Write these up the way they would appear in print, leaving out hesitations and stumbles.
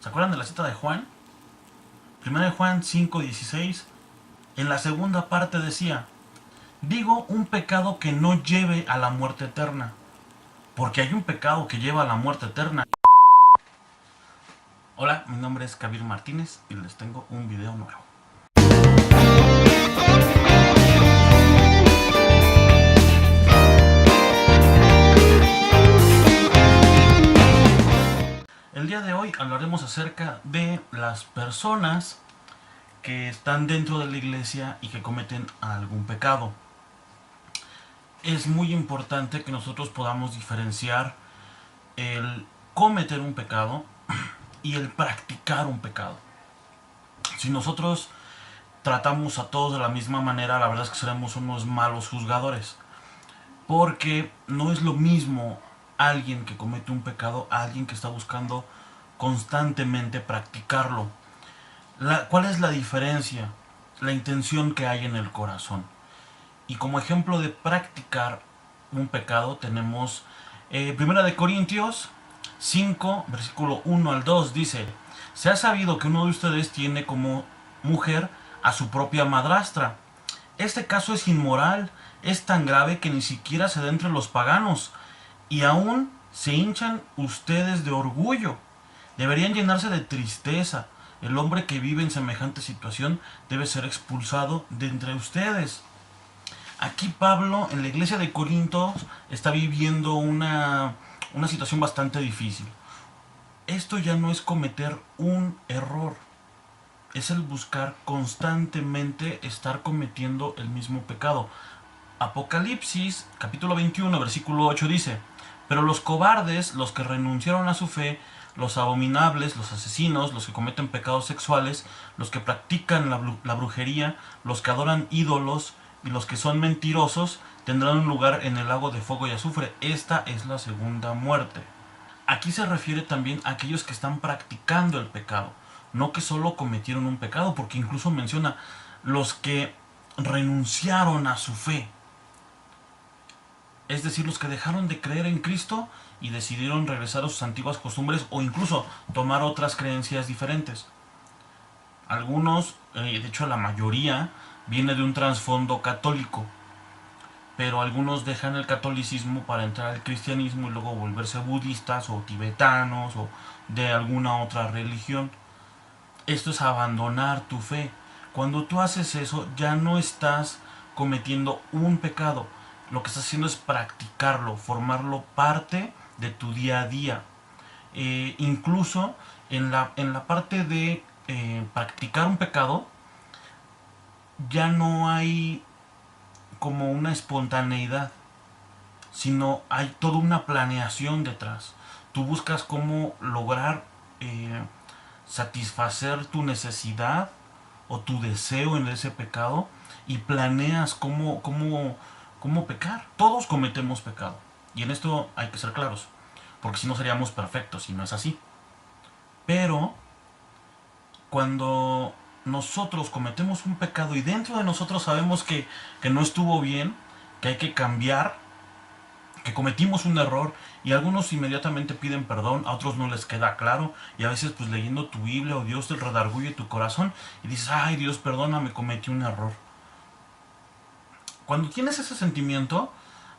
¿Se acuerdan de la cita de Juan? Primera de Juan 5:16. En la segunda parte decía: digo un pecado que no lleve a la muerte eterna. Porque hay un pecado que lleva a la muerte eterna. Hola, mi nombre es Kabir Martínez y les tengo un video nuevo. El día de hoy hablaremos acerca de las personas que están dentro de la iglesia y que cometen algún pecado. Es muy importante que nosotros podamos diferenciar el cometer un pecado y el practicar un pecado. Si nosotros tratamos a todos de la misma manera, la verdad es que seremos unos malos juzgadores. Porque no es lo mismo alguien que comete un pecado a alguien que está buscando constantemente practicarlo. ¿Cuál es la diferencia? La intención que hay en el corazón. Y como ejemplo de practicar un pecado tenemos 1 de Corintios 5, versículo 1 al 2, dice: se ha sabido que uno de ustedes tiene como mujer a su propia madrastra. Este caso es inmoral, es tan grave que ni siquiera se da entre los paganos, y aún se hinchan ustedes de orgullo. Deberían llenarse de tristeza. El hombre que vive en semejante situación debe ser expulsado de entre ustedes. Aquí Pablo, en la iglesia de Corinto, está viviendo una situación bastante difícil. Esto ya no es cometer un error, es el buscar constantemente estar cometiendo el mismo pecado. Apocalipsis, capítulo 21, versículo 8 dice: pero los cobardes, los que renunciaron a su fe, los abominables, los asesinos, los que cometen pecados sexuales, los que practican la brujería, los que adoran ídolos y los que son mentirosos, tendrán un lugar en el lago de fuego y azufre. Esta es la segunda muerte. Aquí se refiere también a aquellos que están practicando el pecado, no que solo cometieron un pecado, porque incluso menciona los que renunciaron a su fe. Es decir, los que dejaron de creer en Cristo y decidieron regresar a sus antiguas costumbres o incluso tomar otras creencias diferentes. Algunos, de hecho la mayoría, viene de un trasfondo católico, pero algunos dejan el catolicismo para entrar al cristianismo y luego volverse budistas o tibetanos o de alguna otra religión. Esto es abandonar tu fe. Cuando tú haces eso, ya no estás cometiendo un pecado. Lo que estás haciendo es practicarlo, formarlo parte de tu día a día. Incluso en la parte de practicar un pecado, ya no hay como una espontaneidad, sino hay toda una planeación detrás. Tú buscas cómo lograr satisfacer tu necesidad o tu deseo en ese pecado y planeas cómo pecar. Todos cometemos pecado. Y en esto hay que ser claros, porque si no seríamos perfectos, y no es así. Pero cuando nosotros cometemos un pecado y dentro de nosotros sabemos que no estuvo bien, que hay que cambiar, que cometimos un error, y algunos inmediatamente piden perdón, a otros no les queda claro, y a veces pues leyendo tu Biblia o Dios te redarguye tu corazón y dices: ay Dios, perdóname, cometí un error. Cuando tienes ese sentimiento,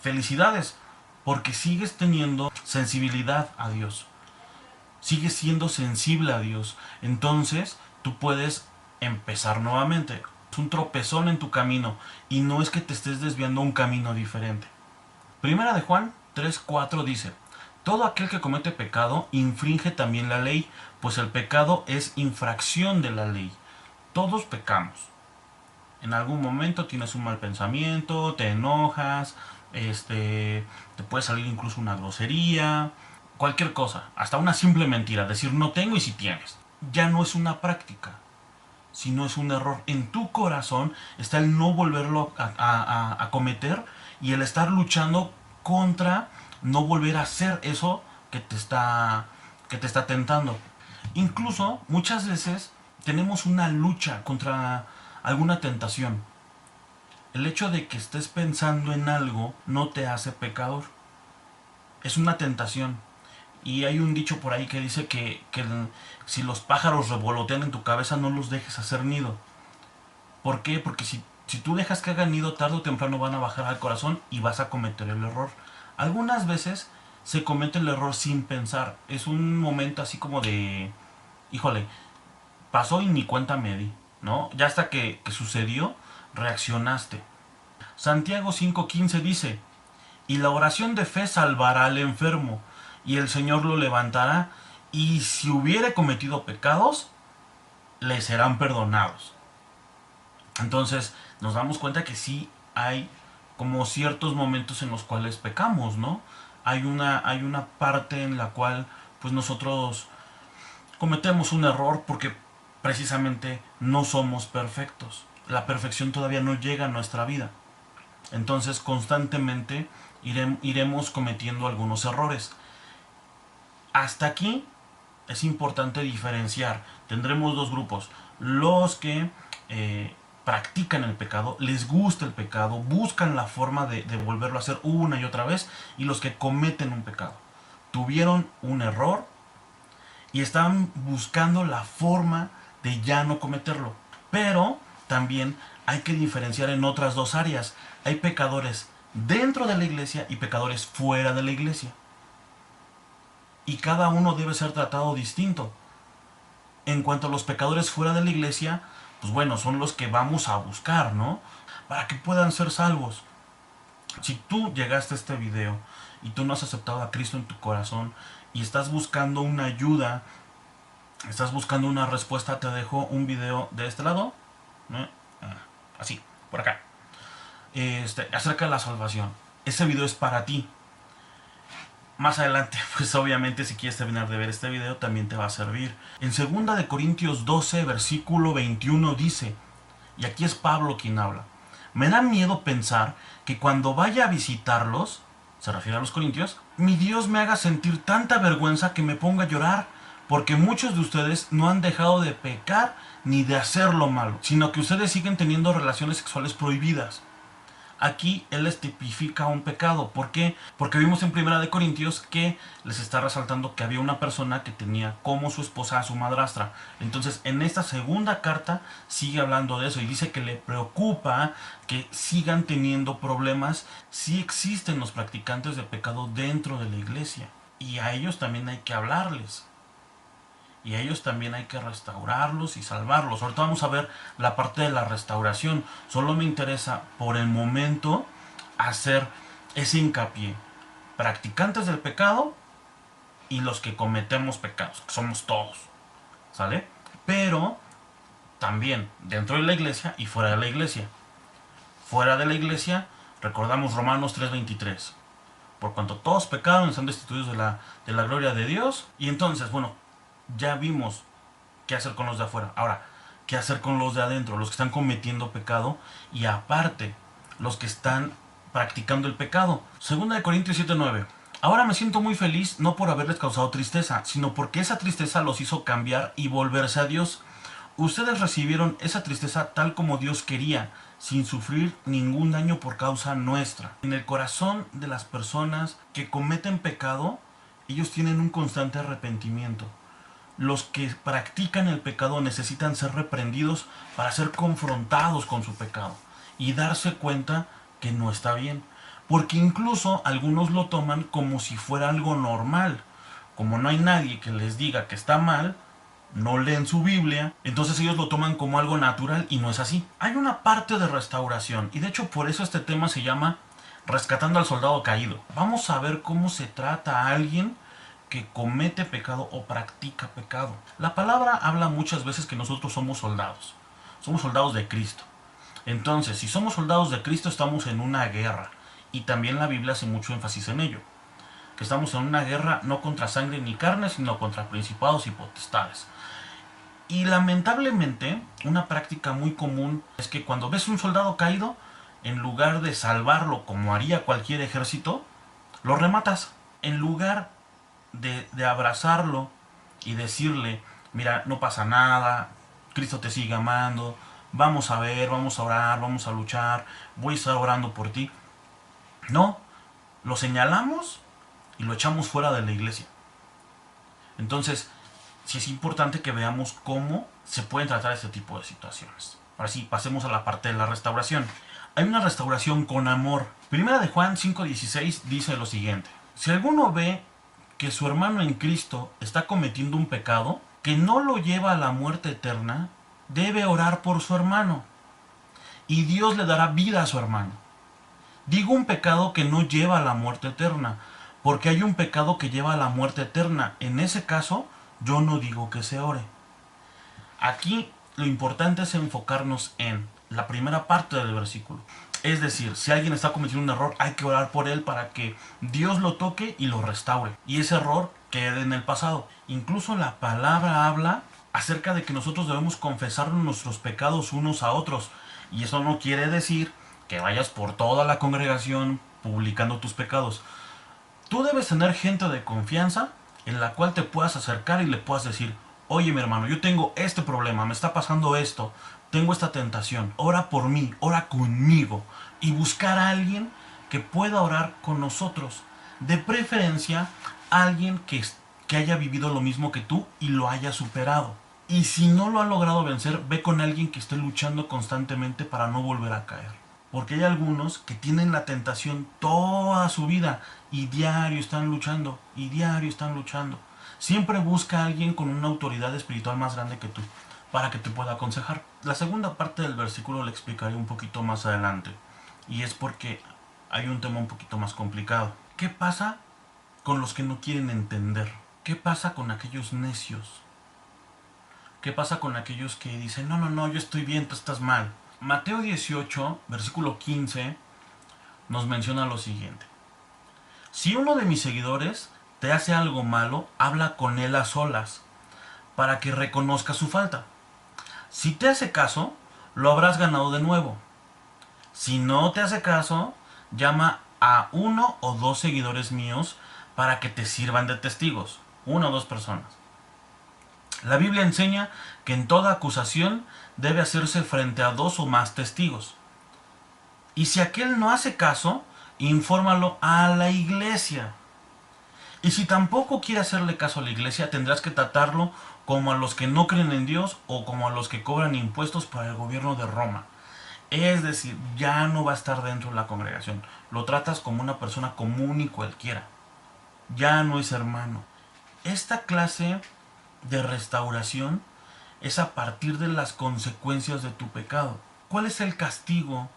felicidades, porque sigues teniendo sensibilidad a Dios, sigues siendo sensible a Dios. Entonces tú puedes empezar nuevamente. Es un tropezón en tu camino y no es que te estés desviando a un camino diferente. Primera de Juan 3:4 dice: todo aquel que comete pecado infringe también la ley, pues el pecado es infracción de la ley. Todos pecamos. En algún momento tienes un mal pensamiento, te enojas, te puede salir incluso una grosería, cualquier cosa, hasta una simple mentira, decir no tengo y si tienes. Ya no es una práctica, sino es un error. En tu corazón está el no volverlo a cometer y el estar luchando contra no volver a hacer eso que te está tentando. Incluso muchas veces tenemos una lucha contra alguna tentación. El hecho de que estés pensando en algo no te hace pecador. Es una tentación. Y hay un dicho por ahí que dice que si los pájaros revolotean en tu cabeza, no los dejes hacer nido. ¿Por qué? Porque si tú dejas que hagan nido, tarde o temprano van a bajar al corazón y vas a cometer el error. Algunas veces se comete el error sin pensar. Es un momento así como de, híjole, pasó y ni cuenta me di, ¿no? Ya hasta que sucedió, reaccionaste. Santiago 5:15 dice, y la oración de fe salvará al enfermo, y el Señor lo levantará, y si hubiere cometido pecados, le serán perdonados. Entonces nos damos cuenta que sí hay como ciertos momentos en los cuales pecamos, ¿no? Hay una parte en la cual pues nosotros cometemos un error porque precisamente no somos perfectos. La perfección todavía no llega a nuestra vida. Entonces constantemente iremos cometiendo algunos errores. Hasta aquí es importante diferenciar. Tendremos dos grupos. Los que practican el pecado, les gusta el pecado, buscan la forma de volverlo a hacer una y otra vez. Y los que cometen un pecado. Tuvieron un error y están buscando la forma de ya no cometerlo. Pero también hay que diferenciar en otras dos áreas. Hay pecadores dentro de la iglesia y pecadores fuera de la iglesia. Y cada uno debe ser tratado distinto. En cuanto a los pecadores fuera de la iglesia, pues bueno, son los que vamos a buscar, ¿no? Para que puedan ser salvos. Si tú llegaste a este video y tú no has aceptado a Cristo en tu corazón y estás buscando una ayuda, estás buscando una respuesta, te dejo un video de este lado, ¿no? Así, por acá, acerca de la salvación. Ese video es para ti. Más adelante, pues obviamente si quieres terminar de ver este video, también te va a servir. En 2 de Corintios 12, versículo 21 dice, y aquí es Pablo quien habla, me da miedo pensar que cuando vaya a visitarlos, se refiere a los corintios, mi Dios me haga sentir tanta vergüenza que me ponga a llorar, porque muchos de ustedes no han dejado de pecar ni de hacer lo malo, sino que ustedes siguen teniendo relaciones sexuales prohibidas. Aquí él les tipifica un pecado. ¿Por qué? Porque vimos en 1 de Corintios que les está resaltando que había una persona que tenía como su esposa a su madrastra. Entonces en esta segunda carta sigue hablando de eso y dice que le preocupa que sigan teniendo problemas si existen los practicantes de pecado dentro de la iglesia. Y a ellos también hay que hablarles. Y a ellos también hay que restaurarlos y salvarlos. Ahorita vamos a ver la parte de la restauración. Solo me interesa por el momento hacer ese hincapié. Practicantes del pecado y los que cometemos pecados, que somos todos. ¿Sale? Pero también dentro de la iglesia y fuera de la iglesia. Fuera de la iglesia, recordamos Romanos 3:23. Por cuanto todos pecaron y son destituidos de la gloria de Dios. Y entonces, bueno, ya vimos qué hacer con los de afuera. Ahora, qué hacer con los de adentro, los que están cometiendo pecado y aparte, los que están practicando el pecado. 2 Corintios 7:9. Ahora me siento muy feliz no por haberles causado tristeza, sino porque esa tristeza los hizo cambiar y volverse a Dios. Ustedes recibieron esa tristeza tal como Dios quería, sin sufrir ningún daño por causa nuestra. En el corazón de las personas que cometen pecado, ellos tienen un constante arrepentimiento. Los que practican el pecado necesitan ser reprendidos para ser confrontados con su pecado y darse cuenta que no está bien. Porque incluso algunos lo toman como si fuera algo normal. Como no hay nadie que les diga que está mal, no leen su Biblia, entonces ellos lo toman como algo natural y no es así. Hay una parte de restauración y de hecho por eso este tema se llama Rescatando al Soldado Caído. Vamos a ver cómo se trata a alguien que comete pecado o practica pecado. La palabra habla muchas veces que nosotros somos soldados. Somos soldados de Cristo. Entonces, si somos soldados de Cristo, estamos en una guerra. Y también la Biblia hace mucho énfasis en ello. Que estamos en una guerra no contra sangre ni carne, sino contra principados y potestades. Y lamentablemente, una práctica muy común es que cuando ves un soldado caído, en lugar de salvarlo como haría cualquier ejército, lo rematas. En lugar de abrazarlo y decirle, mira, no pasa nada, Cristo te sigue amando, vamos a ver, vamos a orar, vamos a luchar, voy a estar orando por ti. No, lo señalamos y lo echamos fuera de la iglesia. Entonces, sí es importante que veamos cómo se pueden tratar este tipo de situaciones. Ahora sí, pasemos a la parte de la restauración. Hay una restauración con amor. Primera de Juan 5:16 dice lo siguiente: si alguno ve que su hermano en Cristo está cometiendo un pecado que no lo lleva a la muerte eterna, debe orar por su hermano y Dios le dará vida a su hermano. Digo un pecado que no lleva a la muerte eterna, porque hay un pecado que lleva a la muerte eterna. En ese caso, yo no digo que se ore. Aquí lo importante es enfocarnos en la primera parte del versículo. Es decir, si alguien está cometiendo un error, hay que orar por él para que Dios lo toque y lo restaure. Y ese error quede en el pasado. Incluso la palabra habla acerca de que nosotros debemos confesar nuestros pecados unos a otros. Y eso no quiere decir que vayas por toda la congregación publicando tus pecados. Tú debes tener gente de confianza en la cual te puedas acercar y le puedas decir: oye, mi hermano, yo tengo este problema, me está pasando esto, tengo esta tentación, ora por mí, ora conmigo. Y buscar a alguien que pueda orar con nosotros. De preferencia, alguien que haya vivido lo mismo que tú y lo haya superado. Y si no lo ha logrado vencer, ve con alguien que esté luchando constantemente para no volver a caer. Porque hay algunos que tienen la tentación toda su vida y diario están luchando, y diario están luchando. Siempre busca a alguien con una autoridad espiritual más grande que tú, para que te pueda aconsejar. La segunda parte del versículo le explicaré un poquito más adelante, y es porque hay un tema un poquito más complicado. ¿Qué pasa con los que no quieren entender? ¿Qué pasa con aquellos necios? ¿Qué pasa con aquellos que dicen: no, no, no, yo estoy bien, tú estás mal? Mateo 18, versículo 15, nos menciona lo siguiente: si uno de mis seguidores te hace algo malo, habla con él a solas, para que reconozca su falta. Si te hace caso, lo habrás ganado de nuevo. Si no te hace caso, llama a uno o dos seguidores míos para que te sirvan de testigos. Una o dos personas. La Biblia enseña que en toda acusación debe hacerse frente a dos o más testigos. Y si aquel no hace caso, infórmalo a la iglesia. Y si tampoco quiere hacerle caso a la iglesia, tendrás que tratarlo como a los que no creen en Dios o como a los que cobran impuestos para el gobierno de Roma. Es decir, ya no va a estar dentro de la congregación. Lo tratas como una persona común y cualquiera. Ya no es hermano. Esta clase de restauración es a partir de las consecuencias de tu pecado. ¿Cuál es el castigo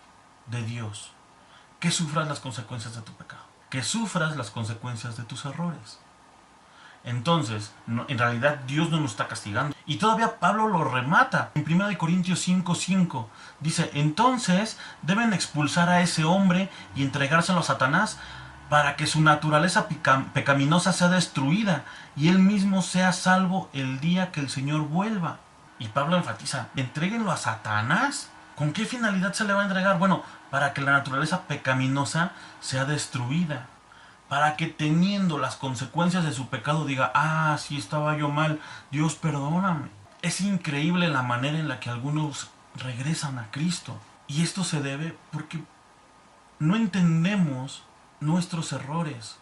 de Dios? Que sufras las consecuencias de tu pecado, que sufras las consecuencias de tus errores. Entonces, en realidad Dios no nos está castigando. Y todavía Pablo lo remata. En 1 Corintios 5:5 dice: entonces deben expulsar a ese hombre y entregárselo a Satanás, para que su naturaleza pecaminosa sea destruida y él mismo sea salvo el día que el Señor vuelva. Y Pablo enfatiza: entréguenlo a Satanás. ¿Con qué finalidad se le va a entregar? Bueno, para que la naturaleza pecaminosa sea destruida. Para que, teniendo las consecuencias de su pecado, diga: ah, sí, estaba yo mal, Dios perdóname. Es increíble la manera en la que algunos regresan a Cristo. Y esto se debe porque no entendemos nuestros errores.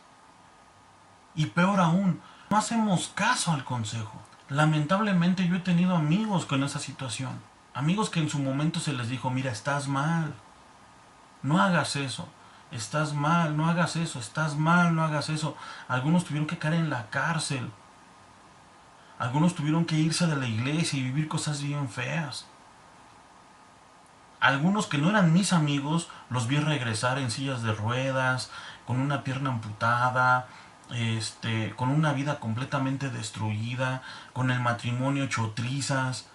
Y peor aún, no hacemos caso al consejo. Lamentablemente yo he tenido amigos con esa situación. Amigos que en su momento se les dijo: mira, estás mal, no hagas eso. Estás mal, no hagas eso. Estás mal, no hagas eso. Algunos tuvieron que caer en la cárcel. Algunos tuvieron que irse de la iglesia y vivir cosas bien feas. Algunos que no eran mis amigos, los vi regresar en sillas de ruedas, con una pierna amputada, con una vida completamente destruida, con el matrimonio hecho trizas.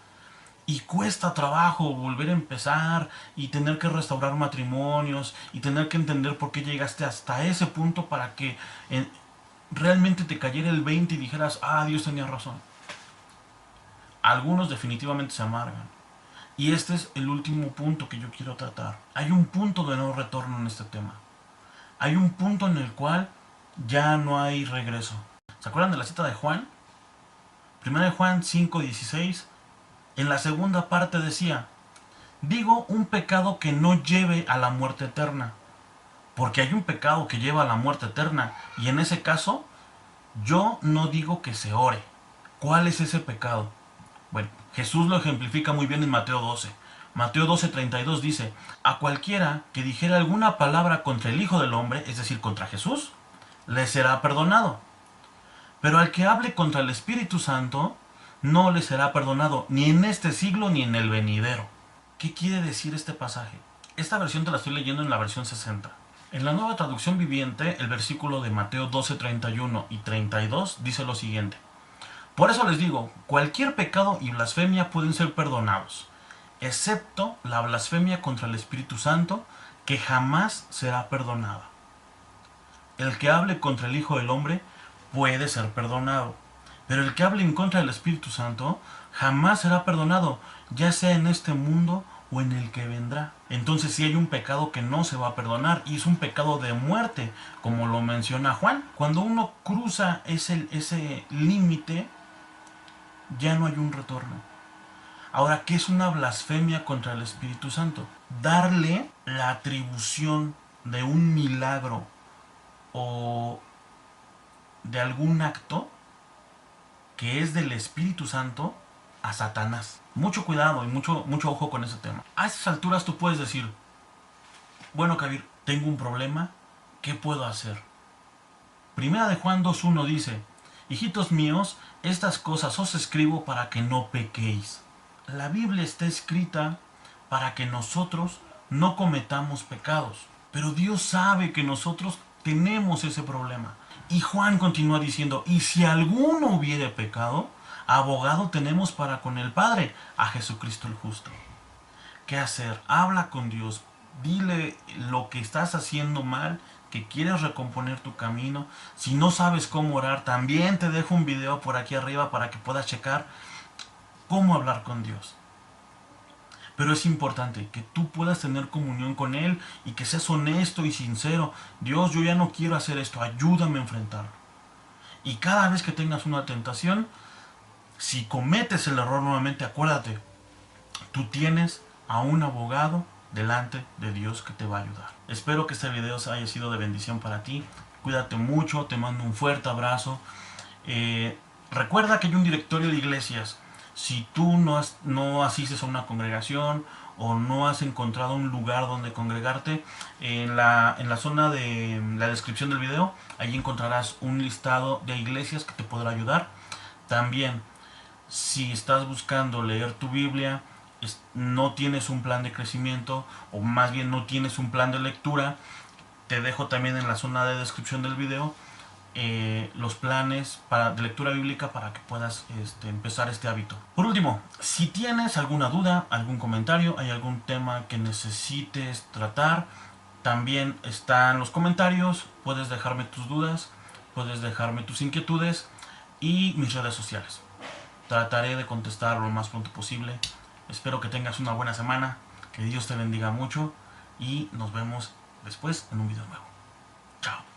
Y cuesta trabajo volver a empezar y tener que restaurar matrimonios y tener que entender por qué llegaste hasta ese punto para que realmente te cayera el 20 y dijeras: ah, Dios tenía razón. Algunos definitivamente se amargan. Y este es el último punto que yo quiero tratar. Hay un punto de no retorno en este tema. Hay un punto en el cual ya no hay regreso. ¿Se acuerdan de la cita de Juan? 1 Juan 5:16. En la segunda parte decía: digo un pecado que no lleve a la muerte eterna. Porque hay un pecado que lleva a la muerte eterna. Y en ese caso, yo no digo que se ore. ¿Cuál es ese pecado? Bueno, Jesús lo ejemplifica muy bien en Mateo 12. Mateo 12:32 dice: a cualquiera que dijera alguna palabra contra el Hijo del Hombre, es decir, contra Jesús, le será perdonado. Pero al que hable contra el Espíritu Santo, no le será perdonado, ni en este siglo ni en el venidero. ¿Qué quiere decir este pasaje? Esta versión te la estoy leyendo en la versión 60. En la Nueva Traducción Viviente, el versículo de Mateo 12:31 y 32 dice lo siguiente: por eso les digo, cualquier pecado y blasfemia pueden ser perdonados, excepto la blasfemia contra el Espíritu Santo, que jamás será perdonada. El que hable contra el Hijo del Hombre puede ser perdonado, pero el que hable en contra del Espíritu Santo jamás será perdonado, ya sea en este mundo o en el que vendrá. Entonces sí hay un pecado que no se va a perdonar, y es un pecado de muerte, como lo menciona Juan. Cuando uno cruza ese límite, ya no hay un retorno. Ahora, ¿qué es una blasfemia contra el Espíritu Santo? Darle la atribución de un milagro o de algún acto que es del Espíritu Santo a Satanás. Mucho cuidado y mucho ojo con ese tema. A esas alturas tú puedes decir: bueno, Kabir, tengo un problema, ¿qué puedo hacer? Primera de Juan 2:1 dice: hijitos míos, estas cosas os escribo para que no pequéis. La Biblia está escrita para que nosotros no cometamos pecados, pero Dios sabe que nosotros tenemos ese problema. Y Juan continúa diciendo: y si alguno hubiere pecado, abogado tenemos para con el Padre, a Jesucristo el justo. ¿Qué hacer? Habla con Dios, dile lo que estás haciendo mal, que quieres recomponer tu camino. Si no sabes cómo orar, también te dejo un video por aquí arriba para que puedas checar cómo hablar con Dios. Pero es importante que tú puedas tener comunión con Él y que seas honesto y sincero. Dios, yo ya no quiero hacer esto, ayúdame a enfrentarlo. Y cada vez que tengas una tentación, si cometes el error nuevamente, acuérdate, tú tienes a un abogado delante de Dios que te va a ayudar. Espero que este video haya sido de bendición para ti. Cuídate mucho, te mando un fuerte abrazo. Recuerda que hay un directorio de iglesias. Si tú no asistes a una congregación o no has encontrado un lugar donde congregarte, en la zona de la descripción del video, ahí encontrarás un listado de iglesias que te podrá ayudar. También, si estás buscando leer tu Biblia, no tienes un plan de crecimiento, o más bien no tienes un plan de lectura, te dejo también en la zona de descripción del video los planes de lectura bíblica para que puedas empezar este hábito. Por último, si tienes alguna duda, algún comentario, hay algún tema que necesites tratar, también están los comentarios, puedes dejarme tus dudas, puedes dejarme tus inquietudes y mis redes sociales. Trataré de contestar lo más pronto posible. Espero que tengas una buena semana, que Dios te bendiga mucho y nos vemos después en un video nuevo. Chao.